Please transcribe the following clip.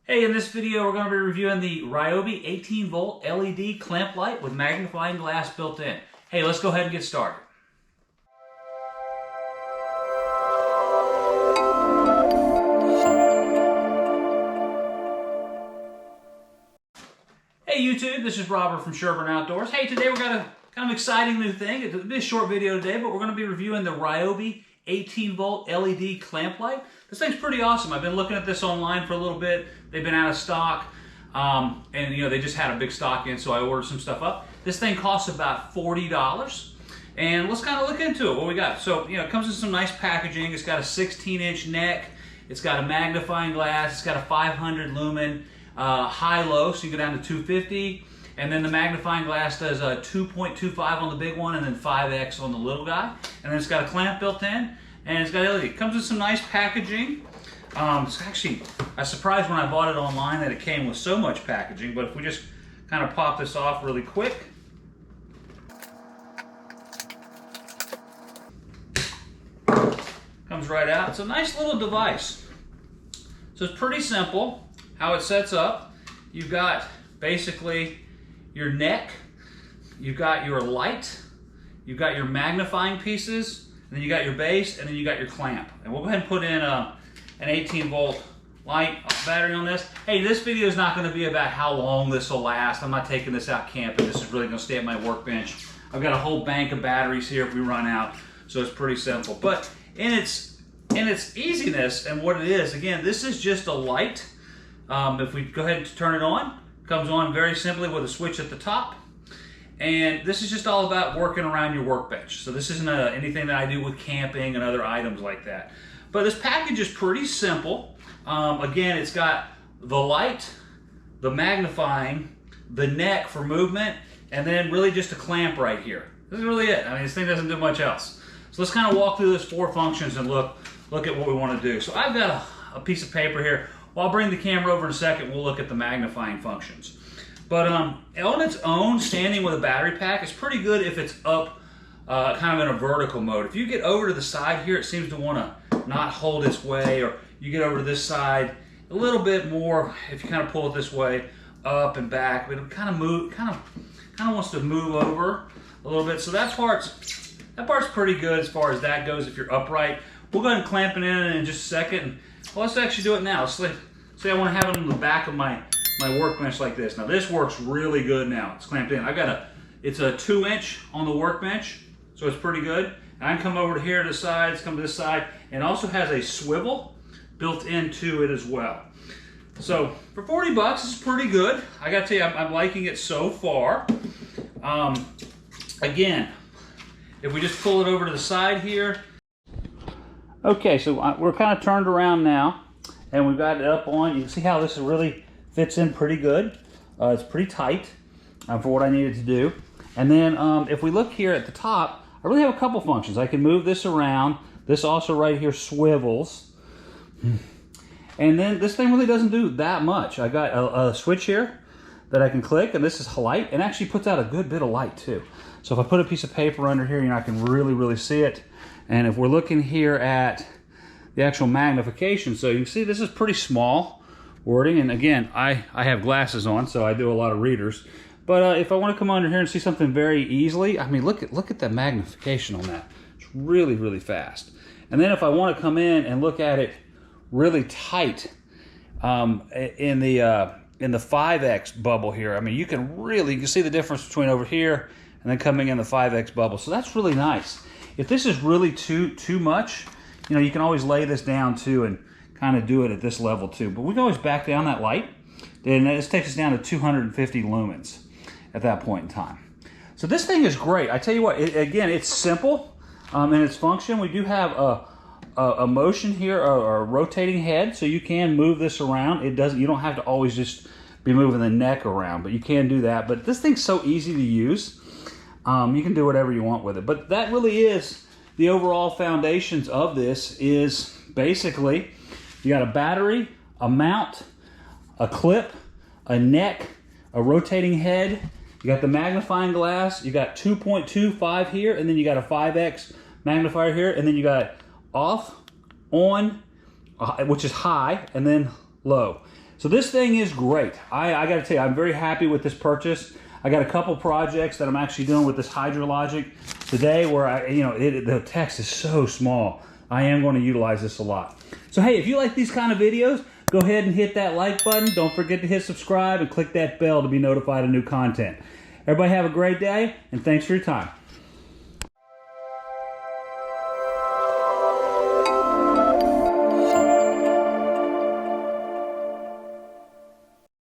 Hey, in this video we're going to be reviewing the Ryobi 18V LED Clamp Light with magnifying glass built in. Hey, let's go ahead and get started. Hey YouTube, this is Robert from Sherburne Outdoors. Hey, today we've got a kind of exciting new thing. It's a short video today, but we're going to be reviewing the Ryobi 18V LED Clamp Light. This thing's pretty awesome. I've been looking at this online for a little bit. They've been out of stock, and they just had a big stock in, so I ordered some stuff up. This thing costs about $40, and let's kind of look into it. What we got? So, it comes with some nice packaging. It's got a 16-inch neck. It's got a magnifying glass. It's got a 500 lumen high-low, so you go down to 250. And then the magnifying glass does a 2.25 on the big one and then 5x on the little guy. And then it's got a clamp built in and it's got LED. It comes with some nice packaging. It's actually, I was surprised when I bought it online that it came with so much packaging, but if we just kind of pop this off really quick. Comes right out. It's a nice little device. So it's pretty simple how it sets up. You've got basically your neck, you've got your light, you've got your magnifying pieces, and then you got your base, and then you got your clamp. And we'll go ahead and put in an 18V light battery on this. Hey, this video is not going to be about how long this will last. I'm not taking this out camping. This is really going to stay at my workbench. I've got a whole bank of batteries here if we run out, so it's pretty simple. But in its easiness and what it is, again, this is just a light. If we go ahead and turn it on, comes on very simply with a switch at the top. And this is just all about working around your workbench. So this isn't anything that I do with camping and other items like that. But this package is pretty simple. Again, it's got the light, the magnifying, the neck for movement, and then really just a clamp right here. This is really it. I mean, this thing doesn't do much else. So let's kind of walk through those four functions and look at what we want to do. So I've got a piece of paper here. Well, I'll bring the camera over in a second. We'll look at the magnifying functions. But on its own, standing with a battery pack, is pretty good if it's up kind of in a vertical mode. If you get over to the side here, it seems to want to not hold its way, or you get over to this side a little bit more. If you kind of pull it this way, up and back, but it kind of wants to move over a little bit. So that part's pretty good as far as that goes if you're upright. We'll go ahead and clamp it in just a second. Well, let's actually do it now. Say I want to have it on the back of my workbench like this. Now this works really good now. It's clamped in. It's a 2-inch on the workbench, so it's pretty good. And I can come over to here to the sides, come to this side, and also has a swivel built into it as well. So for 40 bucks, it's pretty good. I got to tell you, I'm liking it so far. Again, if we just pull it over to the side here. Okay, so we're kind of turned around now, and we've got it up on. You can see how this really fits in pretty good. It's pretty tight for what I needed to do. And then if we look here at the top, I really have a couple functions. I can move this around. This also right here swivels. And then this thing really doesn't do that much. I got a switch here that I can click, and this is light, and actually puts out a good bit of light too. So if I put a piece of paper under here, I can really see it. And if we're looking here at the actual magnification, so you can see this is pretty small wording. And again, I have glasses on, so I do a lot of readers. But if I want to come under here and see something very easily, I mean, look at the magnification on that. It's really fast. And then if I want to come in and look at it really tight in the 5x bubble here, I mean, you can see the difference between over here and then coming in the 5x bubble. So that's really nice. If this is really too much, you can always lay this down too and kind of do it at this level too. But we can always back down that light, and this takes us down to 250 lumens at that point in time. So this thing is great. I tell you what, again, it's simple in its function. We do have a motion here, or a rotating head, so you can move this around. You don't have to always just be moving the neck around, but you can do that. But this thing's so easy to use. You can do whatever you want with it. But that really is the overall foundations of this. Is basically you got a battery, a mount, a clip, a neck, a rotating head. You got the magnifying glass. You got 2.25 here, and then you got a 5x magnifier here, and then you got off, on, which is high, and then low. So this thing is great. I got to tell you, I'm very happy with this purchase. I got a couple projects that I'm actually doing with this HydroLogic today where the text is so small. I am going to utilize this a lot. So hey, if you like these kind of videos, go ahead and hit that like button. Don't forget to hit subscribe and click that bell to be notified of new content. Everybody have a great day, and thanks for your time.